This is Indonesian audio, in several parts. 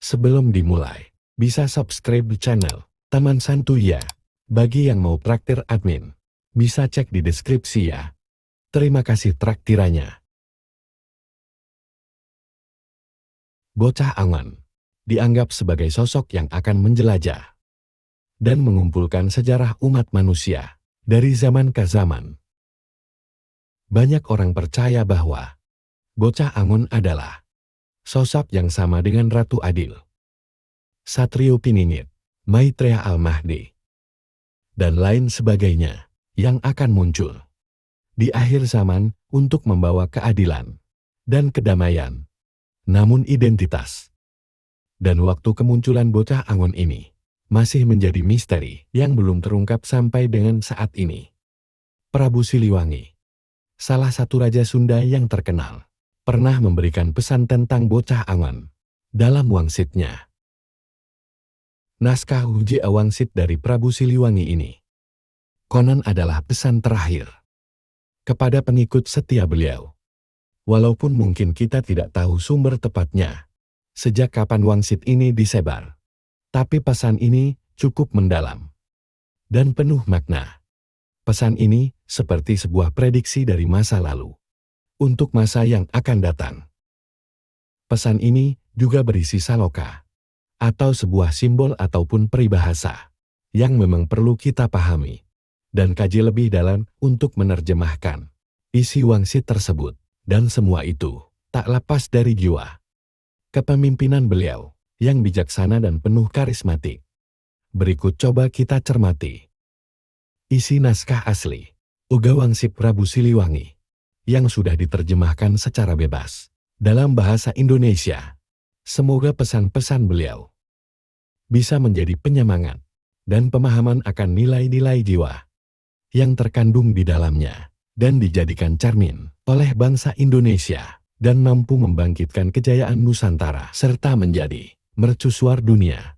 Sebelum dimulai, bisa subscribe di channel Taman Santuy ya. Bagi yang mau traktir admin, bisa cek di deskripsi ya. Terima kasih traktirannya. Bocah Angon dianggap sebagai sosok yang akan menjelajah dan mengumpulkan sejarah umat manusia dari zaman ke zaman. Banyak orang percaya bahwa Bocah Angon adalah sosok yang sama dengan Ratu Adil, Satrio Piningit, Maitreya Al-Mahdi, dan lain sebagainya yang akan muncul di akhir zaman untuk membawa keadilan dan kedamaian. Namun identitas dan waktu kemunculan Bocah Angon ini masih menjadi misteri yang belum terungkap sampai dengan saat ini. Prabu Siliwangi, salah satu raja Sunda yang terkenal, pernah memberikan pesan tentang Bocah Angon dalam wangsitnya. Naskah Uji Awangsit dari Prabu Siliwangi ini konon adalah pesan terakhir kepada pengikut setia beliau. Walaupun mungkin kita tidak tahu sumber tepatnya, sejak kapan wangsit ini disebar, tapi pesan ini cukup mendalam dan penuh makna. Pesan ini seperti sebuah prediksi dari masa lalu untuk masa yang akan datang. Pesan ini juga berisi saloka, atau sebuah simbol ataupun peribahasa yang memang perlu kita pahami dan kaji lebih dalam untuk menerjemahkan isi wangsit tersebut. Dan semua itu tak lepas dari jiwa kepemimpinan beliau yang bijaksana dan penuh karismatik. Berikut coba kita cermati isi naskah asli Uga Wangsit Prabu Siliwangi yang sudah diterjemahkan secara bebas dalam bahasa Indonesia. Semoga pesan-pesan beliau bisa menjadi penyemangat dan pemahaman akan nilai-nilai jiwa yang terkandung di dalamnya dan dijadikan cermin oleh bangsa Indonesia dan mampu membangkitkan kejayaan Nusantara serta menjadi mercusuar dunia.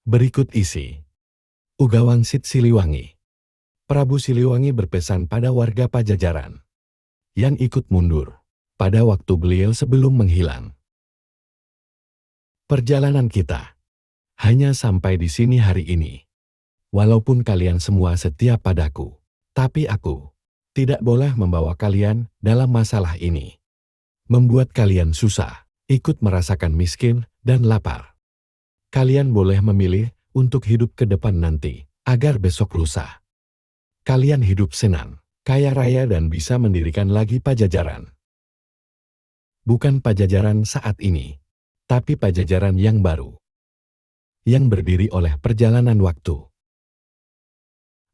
Berikut isi Uga Wangsit Siliwangi. Prabu Siliwangi berpesan pada warga Pajajaran yang ikut mundur pada waktu beliau sebelum menghilang. Perjalanan kita hanya sampai di sini hari ini. Walaupun kalian semua setia padaku, tapi aku tidak boleh membawa kalian dalam masalah ini. Membuat kalian susah, ikut merasakan miskin dan lapar. Kalian boleh memilih untuk hidup ke depan nanti, agar besok lusa kalian hidup senang, kaya raya dan bisa mendirikan lagi Pajajaran. Bukan Pajajaran saat ini, tapi Pajajaran yang baru, yang berdiri oleh perjalanan waktu.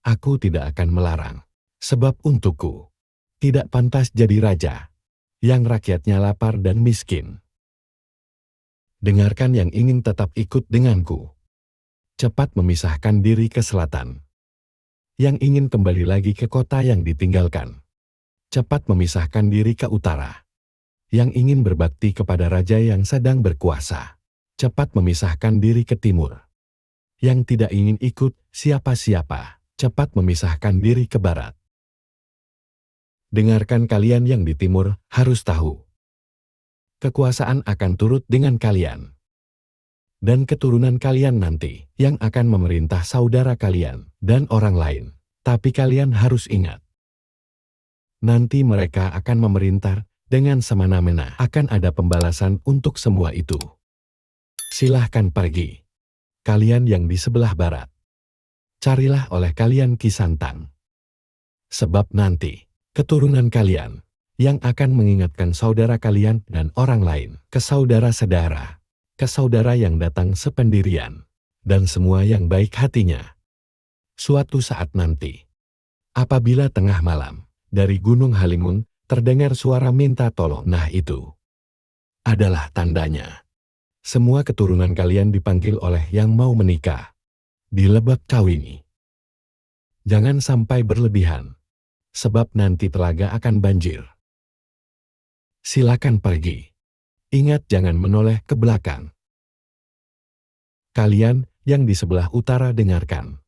Aku tidak akan melarang. Sebab untukku tidak pantas jadi raja yang rakyatnya lapar dan miskin. Dengarkan yang ingin tetap ikut denganku. Cepat memisahkan diri ke selatan. Yang ingin kembali lagi ke kota yang ditinggalkan. Cepat memisahkan diri ke utara. Yang ingin berbakti kepada raja yang sedang berkuasa. Cepat memisahkan diri ke timur. Yang tidak ingin ikut siapa-siapa, cepat memisahkan diri ke barat. Dengarkan kalian yang di timur harus tahu. Kekuasaan akan turut dengan kalian. Dan keturunan kalian nanti yang akan memerintah saudara kalian dan orang lain. Tapi kalian harus ingat. Nanti mereka akan memerintah dengan semena-mena. Akan ada pembalasan untuk semua itu. Silahkan pergi. Kalian yang di sebelah barat. Carilah oleh kalian Ki Santang. Sebab nanti keturunan kalian yang akan mengingatkan saudara kalian dan orang lain ke saudara-saudara, ke saudara yang datang sependirian, dan semua yang baik hatinya. Suatu saat nanti, apabila tengah malam, dari Gunung Halimun terdengar suara minta tolong, nah itu adalah tandanya. Semua keturunan kalian dipanggil oleh yang mau menikah di Lebak Kawini. Jangan sampai berlebihan. Sebab nanti telaga akan banjir. Silakan pergi. Ingat jangan menoleh ke belakang. Kalian yang di sebelah utara dengarkan.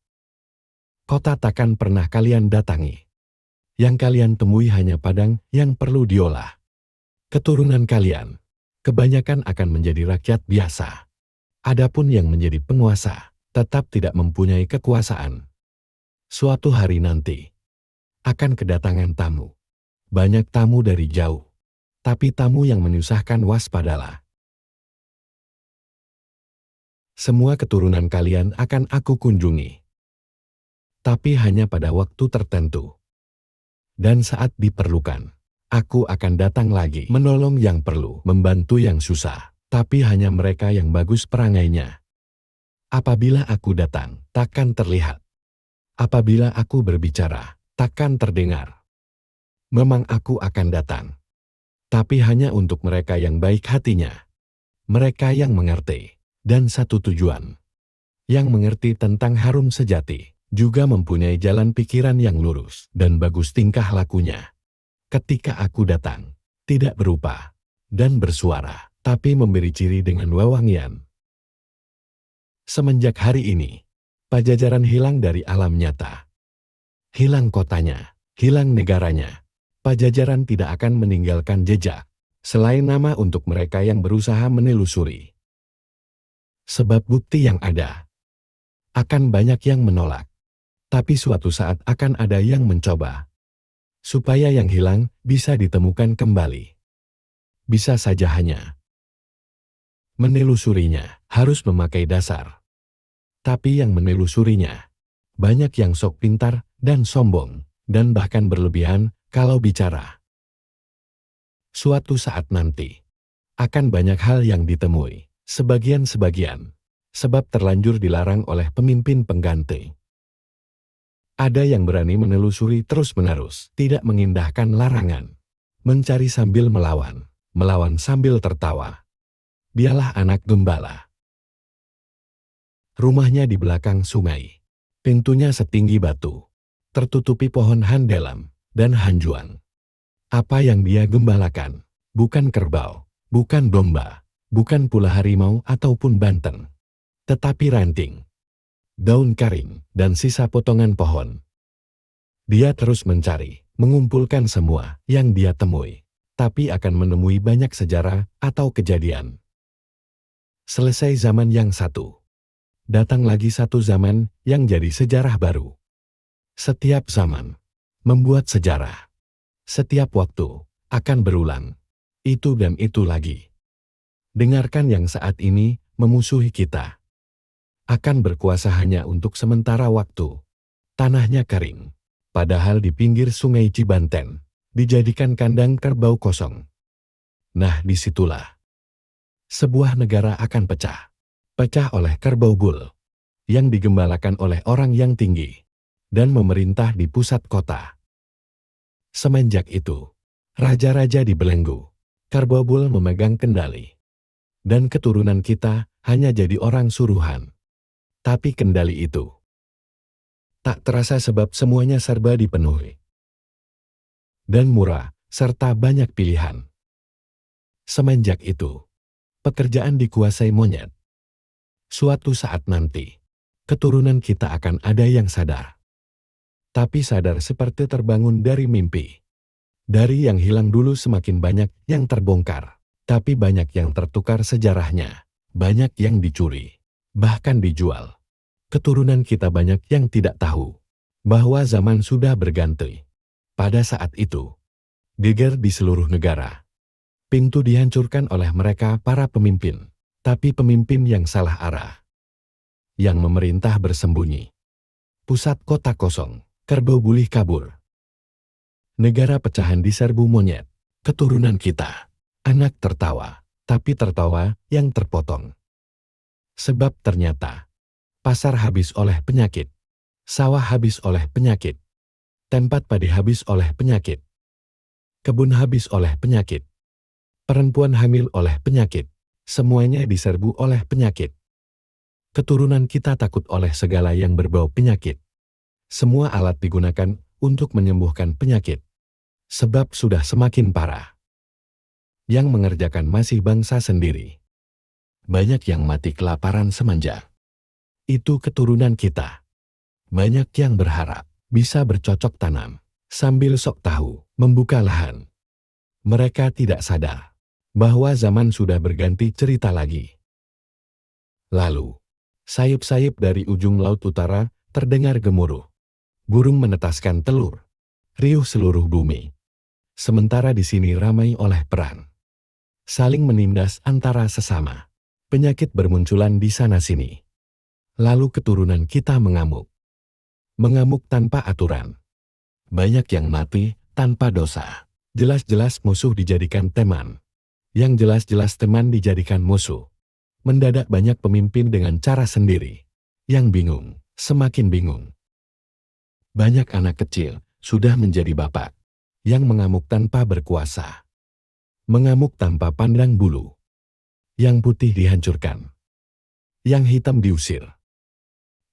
Kota takkan pernah kalian datangi. Yang kalian temui hanya padang yang perlu diolah. Keturunan kalian Kebanyakan akan menjadi rakyat biasa. Adapun yang menjadi penguasa, tetap tidak mempunyai kekuasaan. Suatu hari nanti, akan kedatangan tamu. Banyak tamu dari jauh. Tapi tamu yang menyusahkan waspadalah. Semua keturunan kalian akan aku kunjungi. Tapi hanya pada waktu tertentu. Dan saat diperlukan, aku akan datang lagi menolong yang perlu, membantu yang susah. Tapi hanya mereka yang bagus perangainya. Apabila aku datang, takkan terlihat. Apabila aku berbicara, takkan terdengar. Memang aku akan datang. Tapi hanya untuk mereka yang baik hatinya. Mereka yang mengerti. Dan satu tujuan. Yang mengerti tentang harum sejati. Juga mempunyai jalan pikiran yang lurus dan bagus tingkah lakunya. Ketika aku datang, tidak berupa dan bersuara, tapi memberi ciri dengan wewangian. Semenjak hari ini, Pajajaran hilang dari alam nyata. Hilang kotanya, hilang negaranya. Pajajaran tidak akan meninggalkan jejak, selain nama untuk mereka yang berusaha menelusuri. Sebab bukti yang ada, akan banyak yang menolak. Tapi suatu saat akan ada yang mencoba. Supaya yang hilang bisa ditemukan kembali. Bisa saja hanya menelusurinya harus memakai dasar. Tapi yang menelusurinya, banyak yang sok pintar dan sombong, dan bahkan berlebihan kalau bicara. Suatu saat nanti, akan banyak hal yang ditemui, sebagian-sebagian, sebab terlanjur dilarang oleh pemimpin pengganti. Ada yang berani menelusuri terus-menerus, tidak mengindahkan larangan, mencari sambil melawan, melawan sambil tertawa. Dialah anak gembala. Rumahnya di belakang sungai. Pintunya setinggi batu. Tertutupi pohon handelam dan hanjuang. Apa yang dia gembalakan? Bukan kerbau, bukan domba, bukan pula harimau ataupun banteng. Tetapi ranting, daun karing, dan sisa potongan pohon. Dia terus mencari, mengumpulkan semua yang dia temui. Tapi akan menemui banyak sejarah atau kejadian. Selesai zaman yang satu. Datang lagi satu zaman yang jadi sejarah baru. Setiap zaman membuat sejarah. Setiap waktu akan berulang. Itu dan itu lagi. Dengarkan yang saat ini memusuhi kita. Akan berkuasa hanya untuk sementara waktu. Tanahnya kering. Padahal di pinggir sungai Cibanten dijadikan kandang kerbau kosong. Nah, disitulah sebuah negara akan pecah. Pecah oleh kerbau bul, yang digembalakan oleh orang yang tinggi, dan memerintah di pusat kota. Semenjak itu, raja-raja dibelenggu, kerbau bul memegang kendali. Dan keturunan kita hanya jadi orang suruhan. Tapi kendali itu tak terasa sebab semuanya serba dipenuhi. Dan murah, serta banyak pilihan. Semenjak itu, pekerjaan dikuasai monyet. Suatu saat nanti, keturunan kita akan ada yang sadar. Tapi sadar seperti terbangun dari mimpi. Dari yang hilang dulu semakin banyak yang terbongkar. Tapi banyak yang tertukar sejarahnya. Banyak yang dicuri. Bahkan dijual. Keturunan kita banyak yang tidak tahu bahwa zaman sudah berganti. Pada saat itu, geger di seluruh negara. Pintu dihancurkan oleh mereka para pemimpin. Tapi pemimpin yang salah arah. Yang memerintah bersembunyi. Pusat kota kosong, kerbau bulih kabur. Negara pecahan diserbu monyet, keturunan kita. Anak tertawa, tapi tertawa yang terpotong. Sebab ternyata, pasar habis oleh penyakit. Sawah habis oleh penyakit. Tempat padi habis oleh penyakit. Kebun habis oleh penyakit. Perempuan hamil oleh penyakit. Semuanya diserbu oleh penyakit. Keturunan kita takut oleh segala yang berbau penyakit. Semua alat digunakan untuk menyembuhkan penyakit. Sebab sudah semakin parah. Yang mengerjakan masih bangsa sendiri. Banyak yang mati kelaparan semenjak. Itu keturunan kita. Banyak yang berharap bisa bercocok tanam. Sambil sok tahu membuka lahan. Mereka tidak sadar bahwa zaman sudah berganti cerita lagi. Lalu, sayup-sayup dari ujung laut utara terdengar gemuruh. Burung menetaskan telur, riuh seluruh bumi. Sementara di sini ramai oleh perang. Saling menindas antara sesama. Penyakit bermunculan di sana-sini. Lalu keturunan kita mengamuk. Mengamuk tanpa aturan. Banyak yang mati tanpa dosa. Jelas-jelas musuh dijadikan teman. Yang jelas-jelas teman dijadikan musuh. Mendadak banyak pemimpin dengan cara sendiri. Yang bingung, semakin bingung. Banyak anak kecil sudah menjadi bapak. Yang mengamuk tanpa berkuasa. Mengamuk tanpa pandang bulu. Yang putih dihancurkan. Yang hitam diusir.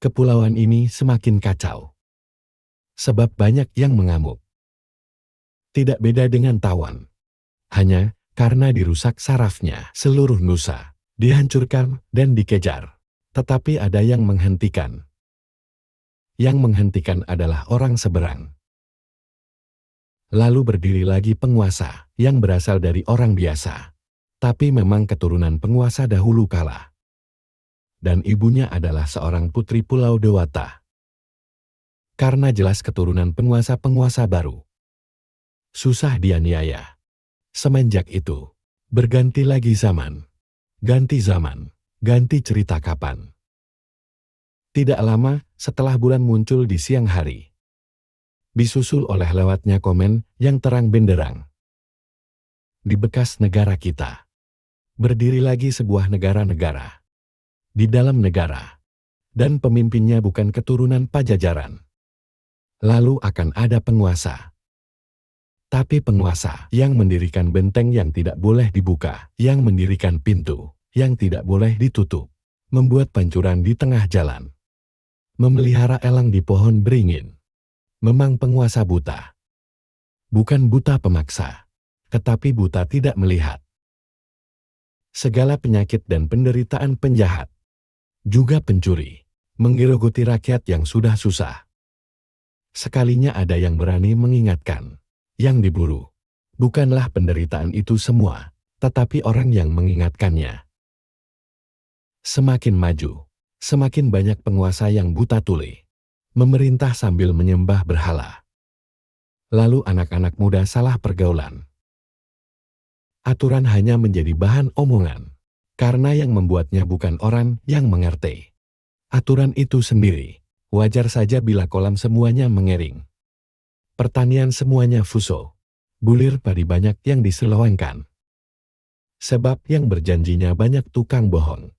Kepulauan ini semakin kacau. Sebab banyak yang mengamuk. Tidak beda dengan tawon. Hanya karena dirusak sarafnya, seluruh nusa dihancurkan dan dikejar. Tetapi ada yang menghentikan. Yang menghentikan adalah orang seberang. Lalu berdiri lagi penguasa yang berasal dari orang biasa. Tapi memang keturunan penguasa dahulu kala. Dan ibunya adalah seorang putri Pulau Dewata. Karena jelas keturunan penguasa-penguasa baru. Susah dianiaya. Semenjak itu, berganti lagi zaman. Ganti zaman, ganti cerita kapan. Tidak lama setelah bulan muncul di siang hari. Disusul oleh lewatnya komen yang terang benderang. Di bekas negara kita, berdiri lagi sebuah negara-negara. Di dalam negara, dan pemimpinnya bukan keturunan Pajajaran. Lalu akan ada penguasa. Tapi penguasa yang mendirikan benteng yang tidak boleh dibuka, yang mendirikan pintu yang tidak boleh ditutup, membuat pancuran di tengah jalan, memelihara elang di pohon beringin. Memang penguasa buta. Bukan buta pemaksa, tetapi buta tidak melihat. Segala penyakit dan penderitaan penjahat, juga pencuri, menggerogoti rakyat yang sudah susah. Sekalinya ada yang berani mengingatkan. Yang diburu, bukanlah penderitaan itu semua, tetapi orang yang mengingatkannya. Semakin maju, semakin banyak penguasa yang buta tuli, memerintah sambil menyembah berhala. Lalu anak-anak muda salah pergaulan. Aturan hanya menjadi bahan omongan, karena yang membuatnya bukan orang yang mengerti. Aturan itu sendiri, wajar saja bila kolam semuanya mengering. Pertanian semuanya fuso, bulir padi banyak yang diselewengkan. Sebab yang berjanjinya banyak tukang bohong.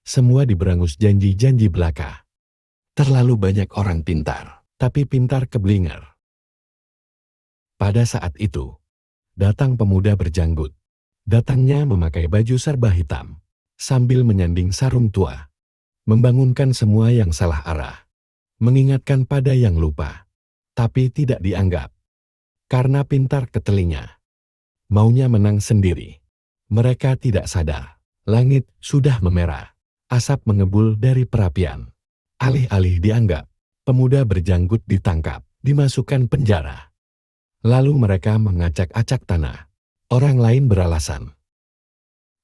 Semua diberangus janji-janji belaka. Terlalu banyak orang pintar, tapi pintar keblinger. Pada saat itu, datang pemuda berjanggut. Datangnya memakai baju serba hitam, sambil menyanding sarung tua. Membangunkan semua yang salah arah. Mengingatkan pada yang lupa. Tapi tidak dianggap. Karena pintar ke telinga. Maunya menang sendiri. Mereka tidak sadar. Langit sudah memerah. Asap mengebul dari perapian. Alih-alih dianggap, pemuda berjanggut ditangkap, dimasukkan penjara. Lalu mereka mengacak-acak tanah. Orang lain beralasan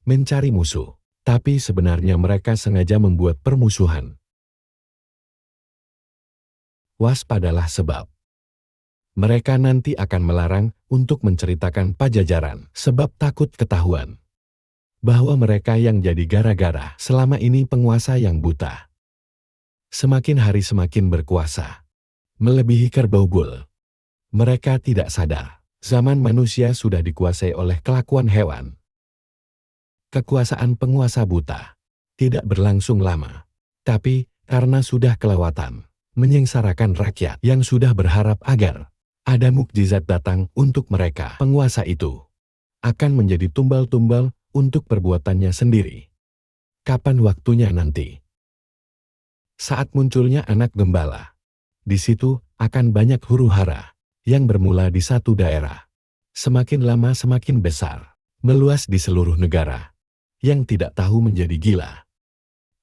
mencari musuh, tapi sebenarnya mereka sengaja membuat permusuhan. Waspadalah sebab mereka nanti akan melarang untuk menceritakan Pajajaran sebab takut ketahuan bahwa mereka yang jadi gara-gara selama ini penguasa yang buta. Semakin hari semakin berkuasa, melebihi kerbau bul. Mereka tidak sadar, zaman manusia sudah dikuasai oleh kelakuan hewan. Kekuasaan penguasa buta tidak berlangsung lama, tapi karena sudah kelewatan, menyengsarakan rakyat yang sudah berharap agar ada mukjizat datang untuk mereka. Penguasa itu akan menjadi tumbal-tumbal untuk perbuatannya sendiri. Kapan waktunya nanti? Saat munculnya anak gembala. Di situ akan banyak huru-hara yang bermula di satu daerah. Semakin lama semakin besar, meluas di seluruh negara. Yang tidak tahu menjadi gila.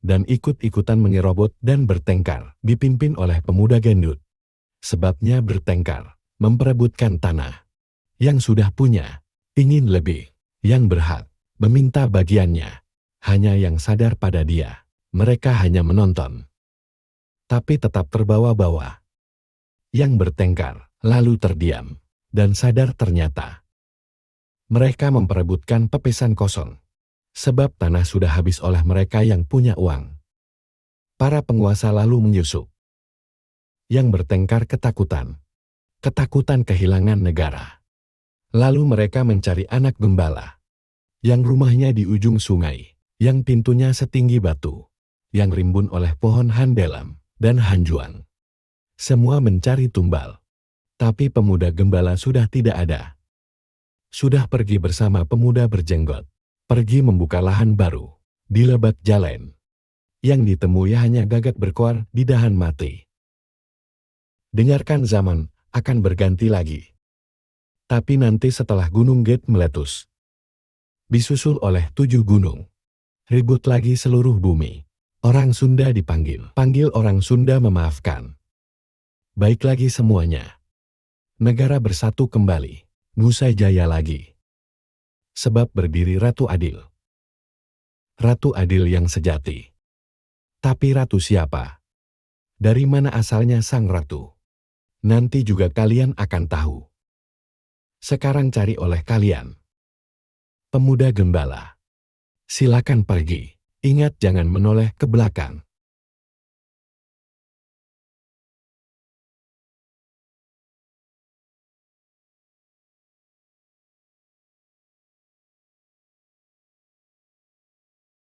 Dan ikut-ikutan menyerobot dan bertengkar, dipimpin oleh pemuda gendut. Sebabnya bertengkar, memperebutkan tanah. Yang sudah punya, ingin lebih. yang berhak meminta bagiannya. Hanya yang sadar pada dia. Mereka hanya menonton, tapi tetap terbawa-bawa. Yang bertengkar, lalu terdiam, dan sadar ternyata mereka memperebutkan pepesan kosong. Sebab tanah sudah habis oleh mereka yang punya uang. Para penguasa lalu menyusup. Yang bertengkar ketakutan. Ketakutan kehilangan negara. Lalu mereka mencari anak gembala. Yang rumahnya di ujung sungai. Yang pintunya setinggi batu. Yang rimbun oleh pohon handelam dan hanjuang. Semua mencari tumbal. Tapi pemuda gembala sudah tidak ada. Sudah pergi bersama pemuda berjenggot. Pergi membuka lahan baru. Di lebat jalan. Yang ditemui hanya gagak berkoar di dahan mati. Dengarkan, zaman akan berganti lagi. Tapi nanti setelah Gunung Gate meletus. Disusul oleh 7 gunung. Ribut lagi seluruh bumi. Orang Sunda dipanggil. Panggil orang Sunda memaafkan. Baik lagi semuanya. Negara bersatu kembali. Nusa Jaya lagi. Sebab berdiri Ratu Adil. Ratu Adil yang sejati. Tapi ratu siapa? Dari mana asalnya sang ratu? Nanti juga kalian akan tahu. Sekarang cari oleh kalian. Pemuda gembala. Silakan pergi. Ingat jangan menoleh ke belakang.